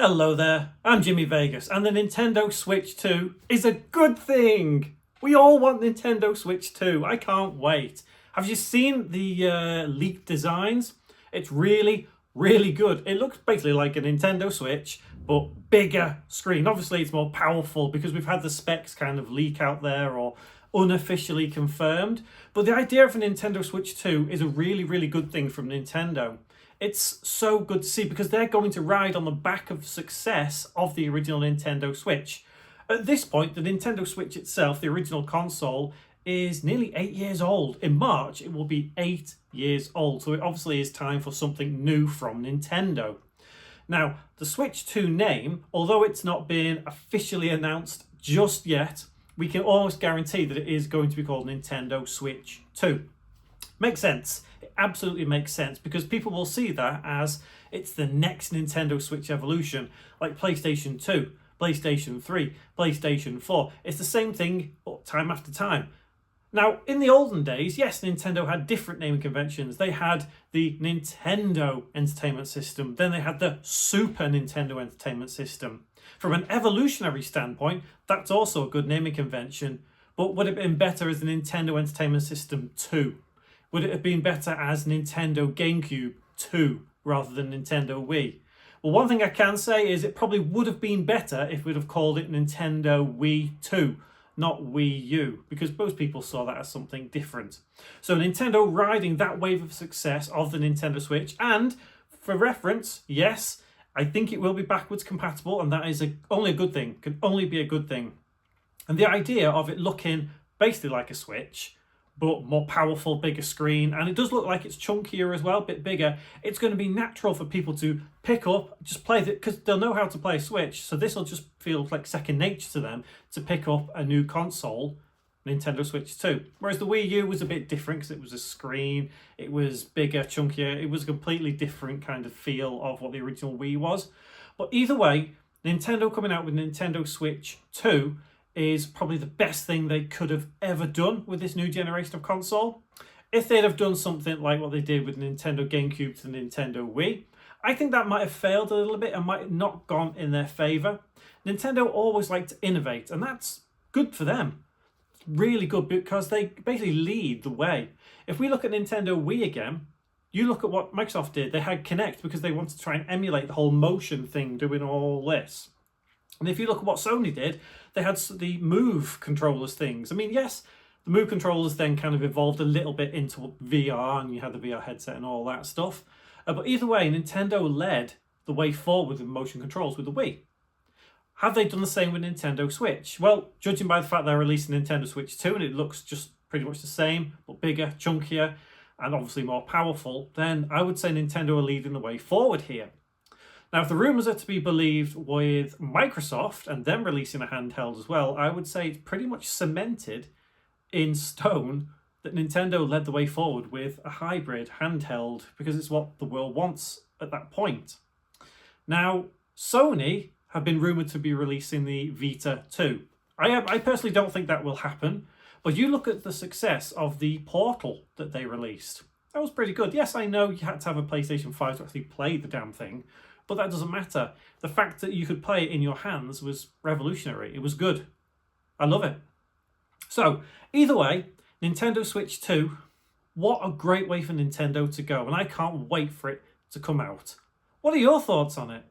Hello there, I'm Jimmy Vegas, and the Nintendo Switch 2 is a good thing. We all want Nintendo Switch 2. I can't wait. Have you seen the leaked designs? It's really good. It looks basically like a Nintendo Switch, but bigger screen. Obviously, it's more powerful because we've had the specs kind of leak out there or unofficially confirmed. But the idea of a Nintendo Switch 2 is a really good thing from Nintendo. It's so good to see because they're going to ride on the back of success of the original Nintendo Switch. At this point, the Nintendo Switch itself, the original console, is nearly 8 years old. In March, it will be 8 years old. So it obviously is time for something new from Nintendo. Now, the Switch 2 name, although it's not been officially announced just yet, we can almost guarantee that it is going to be called Nintendo Switch 2. Makes sense. It absolutely makes sense because people will see that as it's the next Nintendo Switch evolution, like PlayStation 2, PlayStation 3, PlayStation 4. It's the same thing time after time. Now, in the olden days, yes, Nintendo had different naming conventions. They had the Nintendo Entertainment System, then they had the Super Nintendo Entertainment System. From an evolutionary standpoint, that's also a good naming convention, but would it have been better as the Nintendo Entertainment System 2? Would it have been better as Nintendo GameCube 2 rather than Nintendo Wii? Well, one thing I can say is it probably would have been better if we'd have called it Nintendo Wii 2, not Wii U, because most people saw that as something different. So Nintendo riding that wave of success of the Nintendo Switch, and for reference, yes, I think it will be backwards compatible, and that is only a good thing, can only be a good thing. And the idea of it looking basically like a Switch, but more powerful, bigger screen, and it does look like it's chunkier as well, a bit bigger. It's going to be natural for people to pick up, just play it, because they'll know how to play a Switch, so this will just feel like second nature to them to pick up a new console, Nintendo Switch 2. Whereas the Wii U was a bit different because it was a screen, it was bigger, chunkier, it was a completely different kind of feel of what the original Wii was. But either way, Nintendo coming out with Nintendo Switch 2 is probably the best thing they could have ever done with this new generation of console. If they'd have done something like what they did with Nintendo GameCube to the Nintendo Wii, I think that might have failed a little bit and might have not gone in their favour. Nintendo always like to innovate, and that's good for them. Really good because they basically lead the way. If we look at Nintendo Wii again, you look at what Microsoft did. They had Kinect because they wanted to try and emulate the whole motion thing doing all this. And if you look at what Sony did, they had the Move controllers things. I mean, yes, the Move controllers then kind of evolved a little bit into VR, and you had the VR headset and all that stuff. But either way, Nintendo led the way forward with motion controls with the Wii. Have they done the same with Nintendo Switch? Well, judging by the fact they're releasing Nintendo Switch 2 and it looks just pretty much the same, but bigger, chunkier, and obviously more powerful, then I would say Nintendo are leading the way forward here. Now, if the rumours are to be believed with Microsoft and them releasing a handheld as well, I would say it's pretty much cemented in stone that Nintendo led the way forward with a hybrid handheld because it's what the world wants at that point. Now, Sony have been rumoured to be releasing the Vita 2. I personally don't think that will happen, but you look at the success of the Portal that they released. That was pretty good. Yes, I know you had to have a PlayStation 5 to actually play the damn thing, but that doesn't matter. The fact that you could play it in your hands was revolutionary. It was good. I love it. So, either way, Nintendo Switch 2, what a great way for Nintendo to go, and I can't wait for it to come out. What are your thoughts on it?